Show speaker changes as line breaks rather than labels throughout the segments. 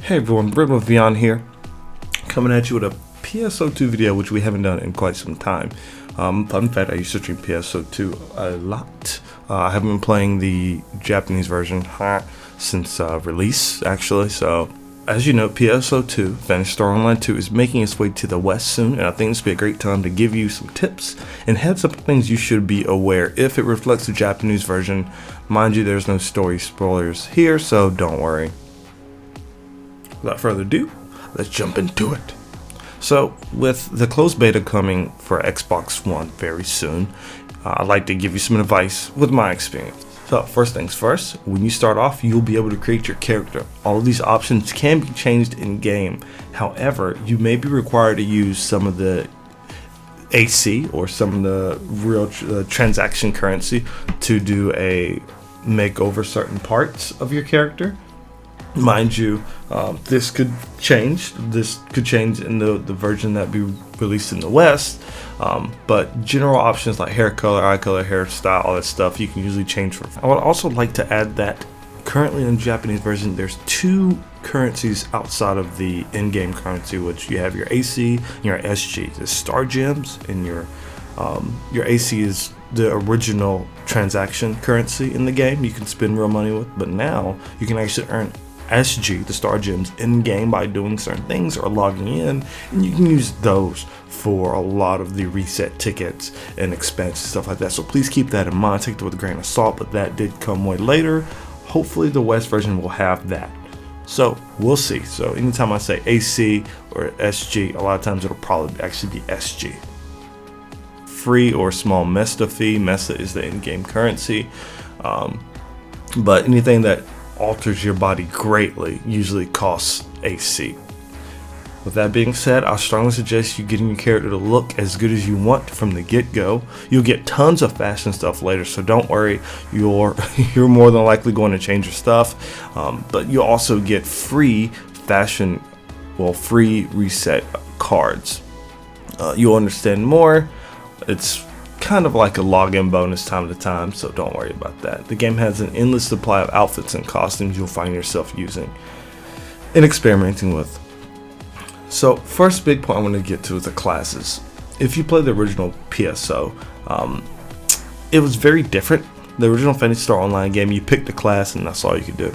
Hey everyone, RedWolfVion here, coming at you with a PSO2 video which we haven't done in quite some time. Fun fact, I used to stream PSO2 a lot. I haven't been playing the Japanese version since release, actually. So, as you know, PSO2, Phantasy Star Online 2, is making its way to the West soon, and I think this would be a great time to give you some tips and heads up things you should be aware if it reflects the Japanese version. Mind you, there's no story spoilers here, so don't worry. Without further ado, let's jump into it. So, with the closed beta coming for Xbox One very soon, I'd like to give you some advice with my experience. So, first things first, when you start off, you'll be able to create your character. All of these options can be changed in game. However, you may be required to use some of the AC or some of the real transaction currency to do a makeover certain parts of your character. Mind you, this could change. This could change in the version that be released in the West. But general options like hair color, eye color, hairstyle, all that stuff, you can usually change for. I would also like to add that currently in the Japanese version, there's two currencies outside of the in-game currency, which you have your AC and your SG. The star gems and your AC is the original transaction currency in the game. You can spend real money with, but now you can actually earn SG, the star gems, in game by doing certain things or logging in, and you can use those for a lot of the reset tickets and expenses, stuff like that. So please keep that in mind. Take it with a grain of salt, but that did come way later. Hopefully the West version will have that. So we'll see. So anytime I say AC or SG, a lot of times it'll probably actually be SG. Free or small Mesta fee. Mesta is the in-game currency, but anything that alters your body greatly usually costs AC. With that being said, I strongly suggest you getting your character to look as good as you want from the get-go. You'll get tons of fashion stuff later, so don't worry. You're more than likely going to change your stuff, but you'll also get free fashion, free reset cards. You'll understand more. It's kind of like a login bonus time to time, so don't worry about that. The game has an endless supply of outfits and costumes you'll find yourself using and experimenting with. So first big point I want to get to is the classes. If you play the original PSO, it was very different. The original Phantasy Star Online game, you picked a class and that's all you could do.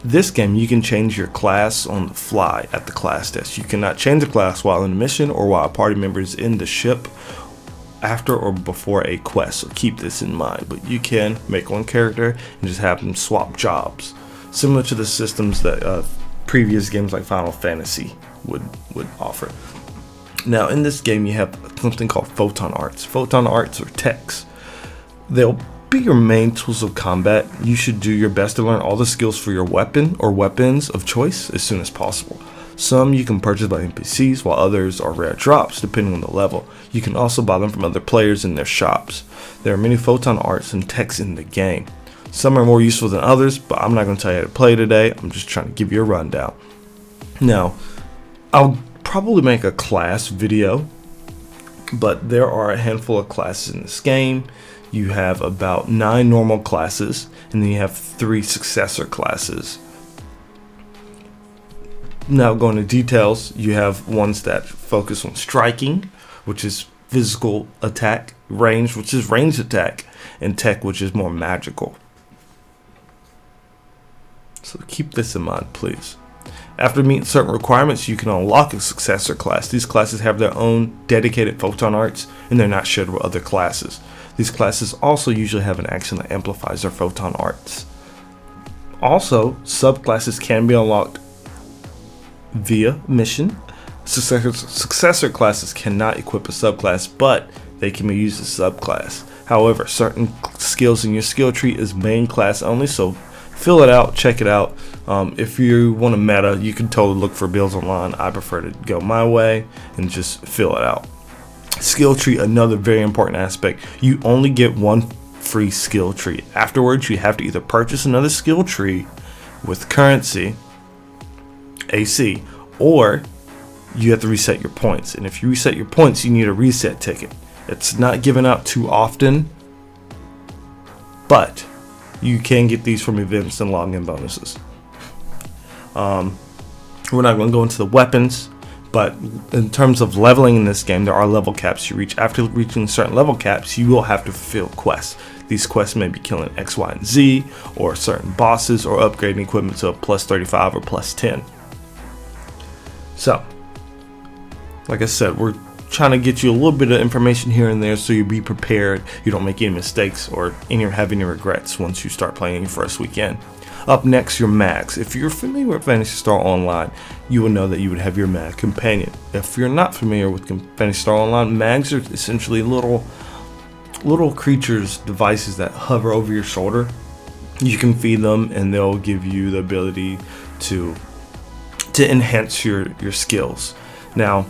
This game, you can change your class on the fly at the class desk. You cannot change the class while in a mission or while a party member is in the ship, after or before a quest, so keep this in mind. But you can make one character and just have them swap jobs, similar to the systems that previous games like Final Fantasy would offer. Now in this game you have something called Photon Arts. Photon Arts are techs. They'll be your main tools of combat. You should do your best to learn all the skills for your weapon or weapons of choice as soon as possible. Some you can purchase by NPCs, while others are rare drops depending on the level. You can also buy them from other players in their shops. There are many Photon Arts and techs in the game. Some are more useful than others, but I'm not going to tell you how to play today. I'm just trying to give you a rundown. Now, I'll probably make a class video, but there are a handful of classes in this game. You have about 9 normal classes, and then you have 3 successor classes. Now going to details, you have ones that focus on striking, which is physical attack, range, which is ranged attack, and tech, which is more magical. So keep this in mind, please. After meeting certain requirements, you can unlock a successor class. These classes have their own dedicated Photon Arts, and they're not shared with other classes. These classes also usually have an action that amplifies their Photon Arts. Also, subclasses can be unlocked via mission. Successor classes cannot equip a subclass, but they can be used as subclass. However, certain skills in your skill tree is main class only, so fill it out, check it out. If you want a meta, you can totally look for builds online. I prefer to go my way and just fill it out. Skill tree, another very important aspect. You only get one free skill tree. Afterwards, you have to either purchase another skill tree with currency, AC, or you have to reset your points. And if you reset your points, you need a reset ticket. It's not given out too often, but you can get these from events and login bonuses. We're not going to go into the weapons, but in terms of leveling in this game, there are level caps you reach. After reaching certain level caps, you will have to fulfill quests. These quests may be killing X, Y, and Z, or certain bosses, or upgrading equipment to a plus 35 or plus 10. So, like I said, we're trying to get you a little bit of information here and there so you be prepared, you don't make any mistakes or have any regrets once you start playing your first weekend. Up next, your mags. If you're familiar with Phantasy Star Online, you will know that you would have your mag companion. If you're not familiar with Phantasy Star Online, mags are essentially little creatures, devices that hover over your shoulder. You can feed them and they'll give you the ability to enhance your skills. Now,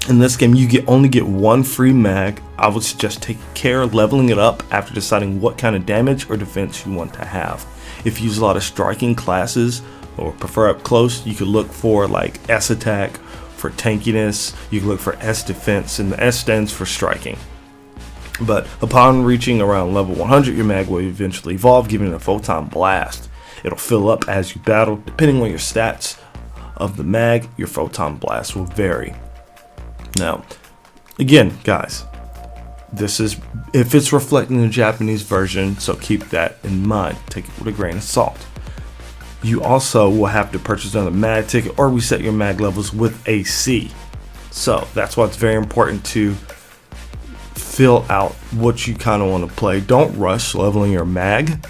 in this game, you only get one free mag. I would suggest taking care of leveling it up after deciding what kind of damage or defense you want to have. If you use a lot of striking classes or prefer up close, you could look for like S attack for tankiness. You can look for S defense, and the S stands for striking. But upon reaching around level 100, your mag will eventually evolve, giving it a Photon Blast. It'll fill up as you battle. Depending on your stats of the mag, your Photon Blast will vary. Now, again, guys, this is if it's reflecting the Japanese version, so keep that in mind. Take it with a grain of salt. You also will have to purchase another mag ticket or reset your mag levels with a C. So that's why it's very important to fill out what you kind of want to play. Don't rush leveling your mag.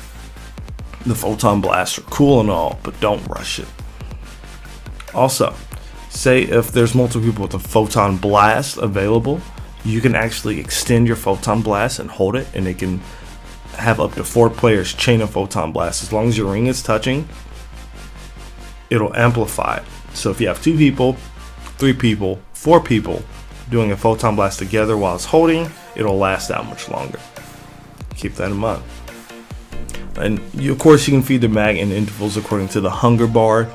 The Photon Blasts are cool and all, but don't rush it. Also, say if there's multiple people with a Photon Blast available, you can actually extend your Photon Blast and hold it, and it can have up to 4 players chain a Photon Blast. As long as your ring is touching, it'll amplify it. So if you have 2 people, 3 people, 4 people doing a Photon Blast together while it's holding, it'll last that much longer. Keep that in mind. And of course, you can feed the mag in intervals according to the hunger bar.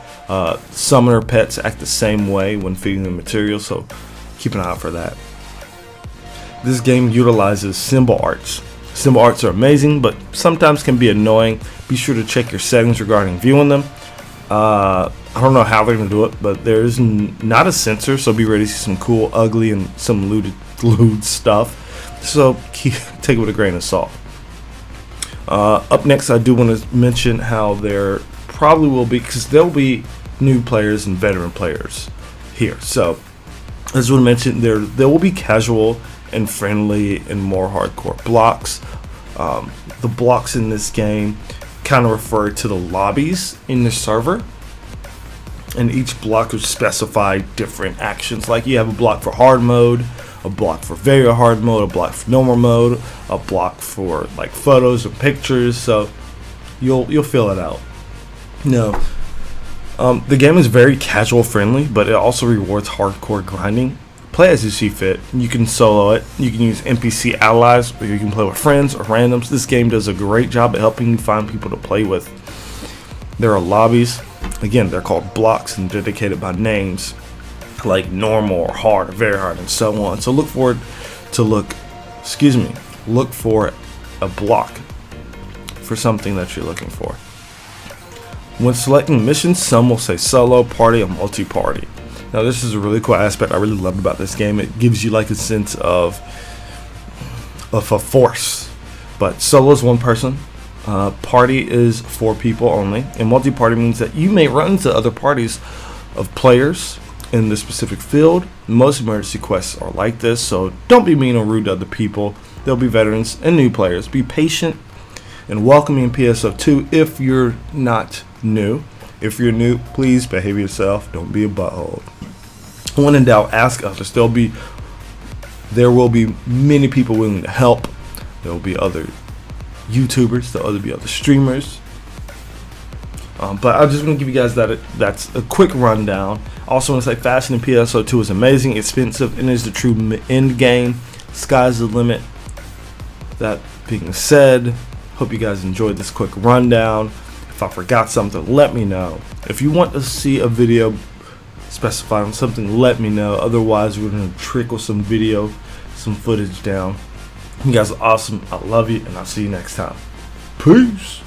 Summoner pets act the same way when feeding the material, so keep an eye out for that. This game utilizes symbol arts. Symbol arts are amazing, but sometimes can be annoying. Be sure to check your settings regarding viewing them. I don't know how they're going to do it, but there is not a censor, so be ready to see some cool, ugly, and some lewd stuff. So take it with a grain of salt. Up next, I do want to mention how there probably will be, because there will be new players and veteran players here. So, as I mentioned, there will be casual and friendly and more hardcore blocks. The blocks in this game kind of refer to the lobbies in the server, and each block will specify different actions. Like you have a block for hard mode, a block for very hard mode, a block for normal mode, a block for like photos or pictures. So you'll fill it out. No, the game is very casual friendly, but it also rewards hardcore grinding. Play as you see fit. You can solo it, you can use NPC allies, or you can play with friends or randoms. This game does a great job at helping you find people to play with. There are lobbies. Again, they're called blocks and dedicated by names like normal or hard or very hard and so on. So look for a block for something that you're looking for. When selecting missions, some will say solo, party, or multi-party. Now this is a really cool aspect I really love about this game. It gives you like a sense of a force. But solo is 1 person, party is 4 people only, and multi-party means that you may run into other parties of players in the specific field. Most emergency quests are like this, so don't be mean or rude to other people. There'll be veterans and new players. Be patient and welcoming in PSO2 if you're not new. If you're new, please behave yourself. Don't be a butthole. When in doubt, ask others. There will be many people willing to help. There will be other YouTubers. There will be other streamers. But I just want to give you guys that's a quick rundown. I also want to say Fashion in PSO2 is amazing, expensive, and is the true end game. Sky's the limit. That being said, hope you guys enjoyed this quick rundown. If I forgot something, let me know. If you want to see a video specifying something, let me know. Otherwise, we're going to trickle some footage down. You guys are awesome. I love you, and I'll see you next time. Peace.